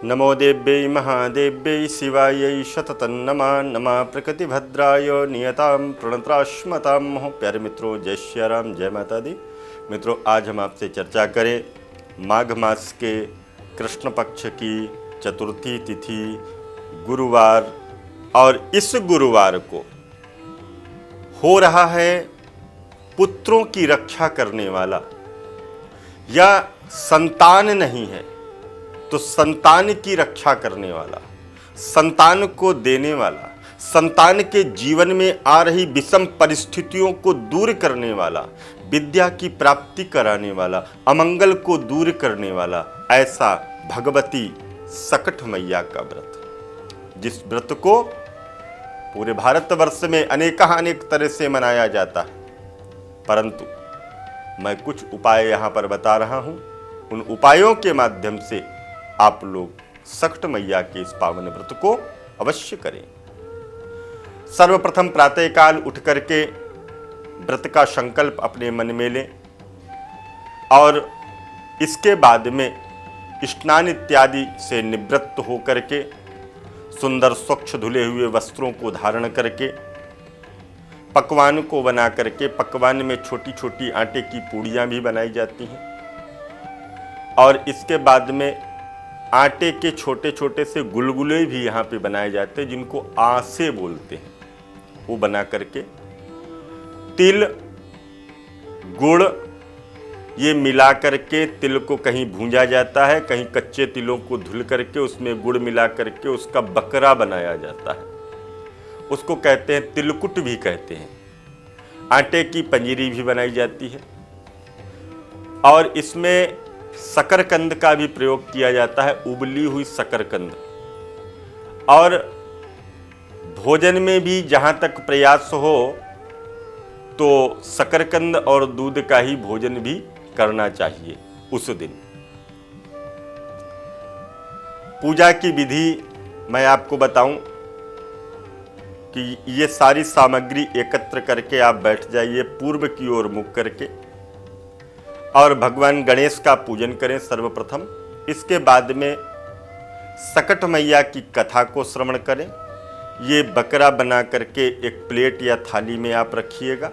नमो देव्यै महादेव्यै शिवायै शततं नमः नमः प्रकृतिभद्राय नियतां प्रणत्राश्मतां। प्यारे मित्रों, जय श्री राम, जय माता दी। मित्रों, आज हम आपसे चर्चा करें माघ मास के कृष्ण पक्ष की चतुर्थी तिथि गुरुवार, और इस गुरुवार को हो रहा है पुत्रों की रक्षा करने वाला, या संतान नहीं है तो संतान की रक्षा करने वाला, संतान को देने वाला, संतान के जीवन में आ रही विषम परिस्थितियों को दूर करने वाला, विद्या की प्राप्ति कराने वाला, अमंगल को दूर करने वाला, ऐसा भगवती सकट मैया का व्रत, जिस व्रत को पूरे भारतवर्ष में अनेक तरह से मनाया जाता है, परंतु मैं कुछ उपाय यहाँ पर बता रहा हूँ। उन उपायों के माध्यम से आप लोग सकट मैया के इस पावन व्रत को अवश्य करें। सर्वप्रथम प्रातःकाल उठ करके व्रत का संकल्प अपने मन में लें, और इसके बाद में स्नान इत्यादि से निवृत्त हो करके सुंदर स्वच्छ धुले हुए वस्त्रों को धारण करके पकवान को बना करके, पकवान में छोटी छोटी आटे की पूड़ियाँ भी बनाई जाती हैं, और इसके बाद में आटे के छोटे छोटे से गुलगुले भी यहाँ पे बनाए जाते हैं, जिनको आसे बोलते हैं। वो बना करके तिल गुड़ ये मिला करके, तिल को कहीं भूंजा जाता है, कहीं कच्चे तिलों को धुल करके उसमें गुड़ मिला करके उसका बकरा बनाया जाता है। उसको कहते हैं तिलकुट भी कहते हैं। आटे की पंजीरी भी बनाई जाती है, और इसमें शकरकंद का भी प्रयोग किया जाता है, उबली हुई शकरकंद। और भोजन में भी जहाँ तक प्रयास हो तो शकरकंद और दूध का ही भोजन भी करना चाहिए उस दिन। पूजा की विधि मैं आपको बताऊं कि ये सारी सामग्री एकत्र करके आप बैठ जाइए पूर्व की ओर मुख करके, और भगवान गणेश का पूजन करें सर्वप्रथम। इसके बाद में सकट मैया की कथा को श्रवण करें। ये बकरा बना करके एक प्लेट या थाली में आप रखिएगा,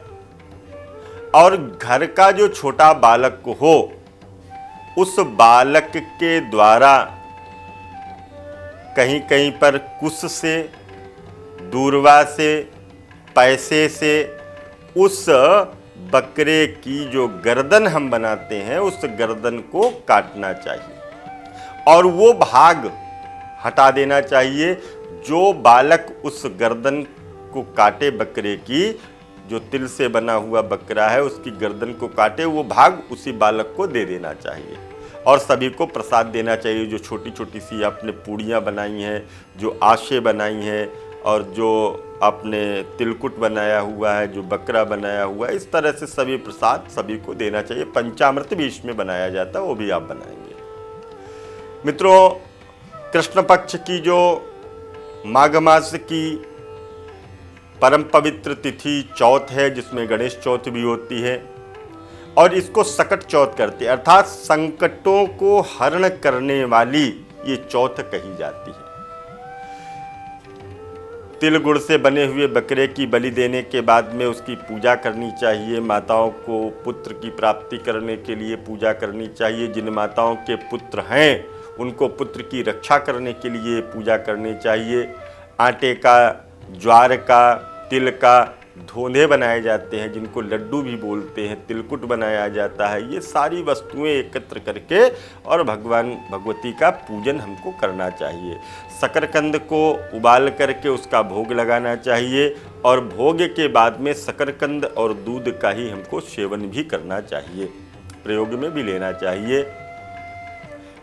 और घर का जो छोटा बालक हो उस बालक के द्वारा कहीं कहीं पर कुश से, दूर्वा से, पैसे से उस बकरे की जो गर्दन हम बनाते हैं उस गर्दन को काटना चाहिए, और वो भाग हटा देना चाहिए जो बालक उस गर्दन को काटे, बकरे की जो तिल से बना हुआ बकरा है उसकी गर्दन को काटे, वो भाग उसी बालक को दे देना चाहिए। और सभी को प्रसाद देना चाहिए। जो छोटी छोटी सी आपने पूड़ियाँ बनाई हैं, जो आशे बनाई हैं, और जो आपने तिलकुट बनाया हुआ है, जो बकरा बनाया हुआ है, इस तरह से सभी प्रसाद सभी को देना चाहिए। पंचामृत भी इसमें बनाया जाता है, वो भी आप बनाएंगे। मित्रों, कृष्ण पक्ष की जो माघ मास की परम पवित्र तिथि चौथ है, जिसमें गणेश चौथ भी होती है, और इसको सकट चौथ करते हैं, अर्थात संकटों को हरण करने वाली ये चौथ कही जाती है। तिल गुड़ से बने हुए बकरे की बलि देने के बाद में उसकी पूजा करनी चाहिए। माताओं को पुत्र की प्राप्ति करने के लिए पूजा करनी चाहिए। जिन माताओं के पुत्र हैं उनको पुत्र की रक्षा करने के लिए पूजा करनी चाहिए। आटे का, ज्वार का, तिल का धोने बनाए जाते हैं, जिनको लड्डू भी बोलते हैं, तिलकुट बनाया जाता है। ये सारी वस्तुएं एकत्र करके और भगवान भगवती का पूजन हमको करना चाहिए। शकरकंद को उबाल करके उसका भोग लगाना चाहिए, और भोग के बाद में शकरकंद और दूध का ही हमको सेवन भी करना चाहिए, प्रयोग में भी लेना चाहिए।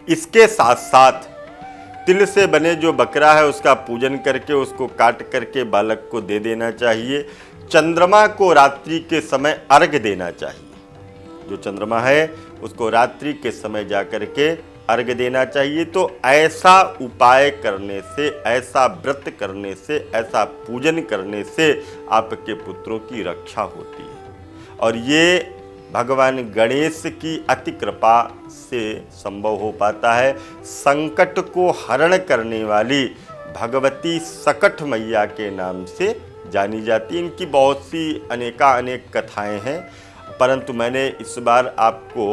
इसके साथ साथ तिल से बने जो बकरा है उसका पूजन करके उसको काट करके बालक को दे देना चाहिए। चंद्रमा को रात्रि के समय अर्घ देना चाहिए। जो चंद्रमा है उसको रात्रि के समय जाकर के अर्घ देना चाहिए। तो ऐसा उपाय करने से, ऐसा व्रत करने से, ऐसा पूजन करने से आपके पुत्रों की रक्षा होती है। और ये भगवान गणेश की अति कृपा से संभव हो पाता है। संकट को हरण करने वाली भगवती सकट मैया के नाम से जानी जाती। इनकी बहुत सी अनेक कथाएं हैं, परंतु मैंने इस बार आपको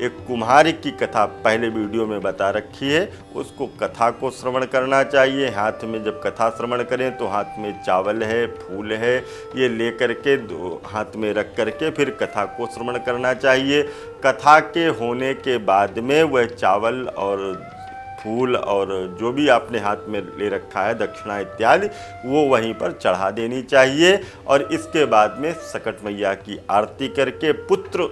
एक कुम्हार की कथा पहले वीडियो में बता रखी है। उसको कथा को श्रवण करना चाहिए। हाथ में जब कथा श्रवण करें तो हाथ में चावल है, फूल है, ये लेकर के दो हाथ में रख करके फिर कथा को श्रवण करना चाहिए। कथा के होने के बाद में वह चावल और फूल और जो भी आपने हाथ में ले रखा है दक्षिणा इत्यादि वो वहीं पर चढ़ा देनी चाहिए। और इसके बाद में सकट मैया की आरती करके पुत्र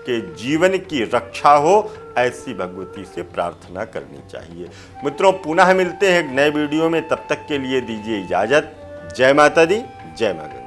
के जीवन की रक्षा हो ऐसी भगवती से प्रार्थना करनी चाहिए। मित्रों, पुनः मिलते हैं एक नए वीडियो में, तब तक के लिए दीजिए इजाज़त। जय माता दी, जय मां गंगा।